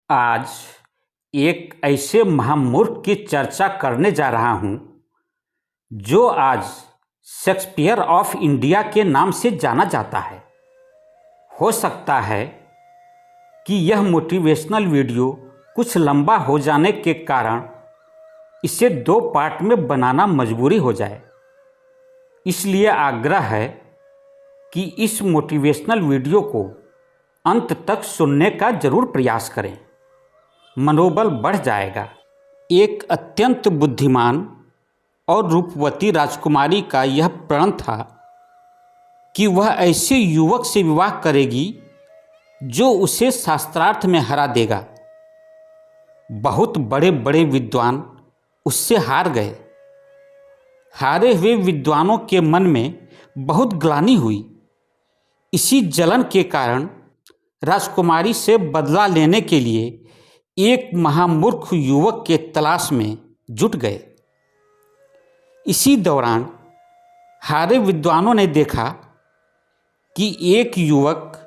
आज एक ऐसे महामूर्ख की चर्चा करने जा रहा हूं जो आज शेक्सपियर ऑफ इंडिया के नाम से जाना जाता है। हो सकता है कि यह मोटिवेशनल वीडियो कुछ लंबा हो जाने के कारण इसे 2 पार्ट में बनाना मजबूरी हो जाए, इसलिए आग्रह है कि इस मोटिवेशनल वीडियो को अंत तक सुनने का जरूर प्रयास करें, मनोबल बढ़ जाएगा। एक अत्यंत बुद्धिमान और रूपवती राजकुमारी का यह प्रण था कि वह ऐसे युवक से विवाह करेगी जो उसे शास्त्रार्थ में हरा देगा। बहुत बड़े बड़े विद्वान उससे हार गए। हारे हुए विद्वानों के मन में बहुत ग्लानि हुई। इसी जलन के कारण राजकुमारी से बदला लेने के लिए एक महामूर्ख युवक के तलाश में जुट गए। इसी दौरान हारे विद्वानों ने देखा कि एक युवक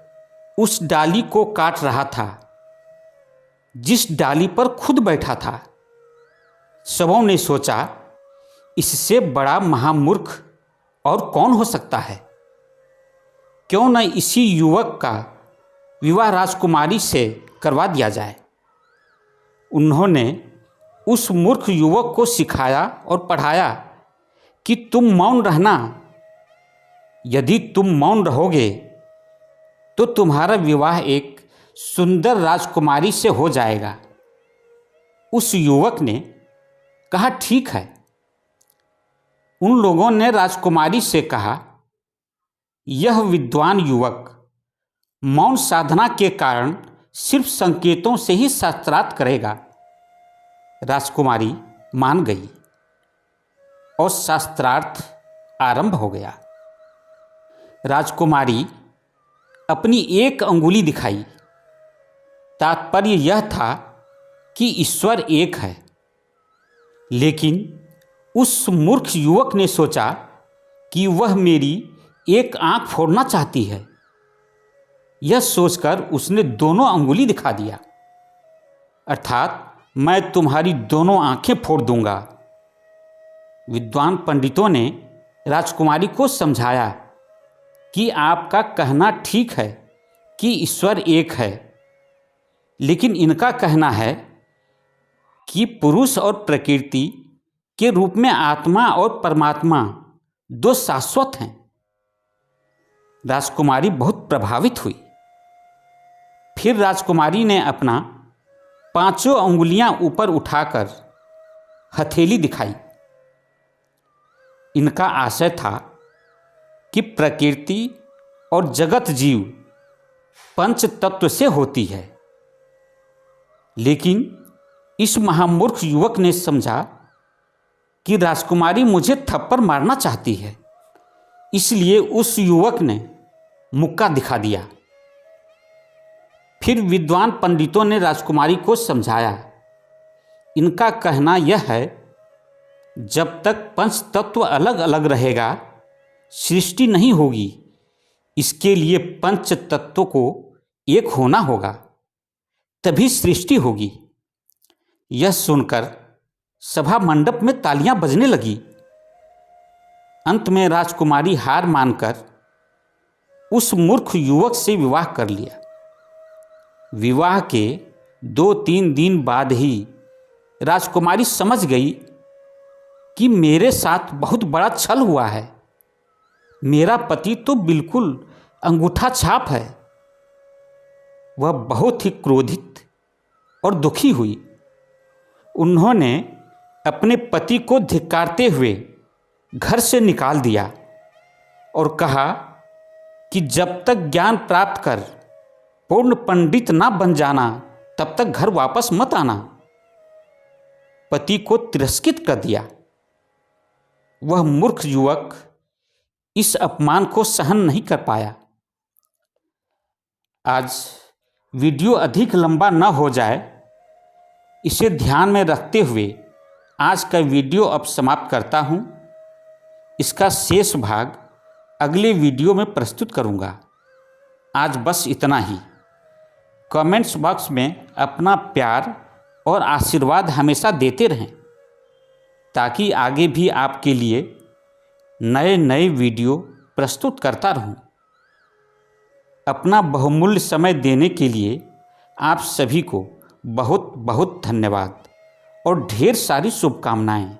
उस डाली को काट रहा था जिस डाली पर खुद बैठा था। सबों ने सोचा, इससे बड़ा महामूर्ख और कौन हो सकता है। क्यों न इसी युवक का विवाह राजकुमारी से करवा दिया जाए। उन्होंने उस मूर्ख युवक को सिखाया और पढ़ाया कि तुम मौन रहना। यदि तुम मौन रहोगे तो तुम्हारा विवाह एक सुंदर राजकुमारी से हो जाएगा। उस युवक ने कहा, ठीक है। उन लोगों ने राजकुमारी से कहा, यह विद्वान युवक मौन साधना के कारण सिर्फ संकेतों से ही शास्त्रार्थ करेगा। राजकुमारी मान गई और शास्त्रार्थ आरंभ हो गया। राजकुमारी अपनी एक अंगुली दिखाई। तात्पर्य यह था कि ईश्वर एक है। लेकिन उस मूर्ख युवक ने सोचा कि वह मेरी एक आंख फोड़ना चाहती है। यह सोचकर उसने दोनों अंगुली दिखा दिया, अर्थात मैं तुम्हारी दोनों आंखें फोड़ दूंगा। विद्वान पंडितों ने राजकुमारी को समझाया कि आपका कहना ठीक है कि ईश्वर एक है, लेकिन इनका कहना है कि पुरुष और प्रकृति के रूप में आत्मा और परमात्मा 2 शाश्वत हैं। राजकुमारी बहुत प्रभावित हुई। फिर राजकुमारी ने अपना 5 अंगुलियां ऊपर उठाकर हथेली दिखाई। इनका आशय था कि प्रकृति और जगत जीव पंच तत्व से होती है। लेकिन इस महामूर्ख युवक ने समझा कि राजकुमारी मुझे थप्पड़ मारना चाहती है, इसलिए उस युवक ने मुक्का दिखा दिया। फिर विद्वान पंडितों ने राजकुमारी को समझाया। इनका कहना यह है, जब तक पंच तत्व अलग अलग रहेगा सृष्टि नहीं होगी। इसके लिए पंच तत्वों को एक होना होगा, तभी सृष्टि होगी। यह सुनकर सभा मंडप में तालियां बजने लगी। अंत में राजकुमारी हार मानकर उस मूर्ख युवक से विवाह कर लिया। विवाह के 2-3 दिन बाद ही राजकुमारी समझ गई कि मेरे साथ बहुत बड़ा छल हुआ है। मेरा पति तो बिल्कुल अंगूठा छाप है। वह बहुत ही क्रोधित और दुखी हुई। उन्होंने अपने पति को धिक्कारते हुए घर से निकाल दिया और कहा कि जब तक ज्ञान प्राप्त कर पूर्ण पंडित ना बन जाना, तब तक घर वापस मत आना। पति को तिरस्कृत कर दिया। वह मूर्ख युवक इस अपमान को सहन नहीं कर पाया। आज वीडियो अधिक लंबा न हो जाए, इसे ध्यान में रखते हुए आज का वीडियो अब समाप्त करता हूं। इसका शेष भाग अगले वीडियो में प्रस्तुत करूंगा। आज बस इतना ही। कमेंट्स बॉक्स में अपना प्यार और आशीर्वाद हमेशा देते रहें, ताकि आगे भी आपके लिए नए नए वीडियो प्रस्तुत करता रहूं। अपना बहुमूल्य समय देने के लिए आप सभी को बहुत बहुत धन्यवाद और ढेर सारी शुभकामनाएं।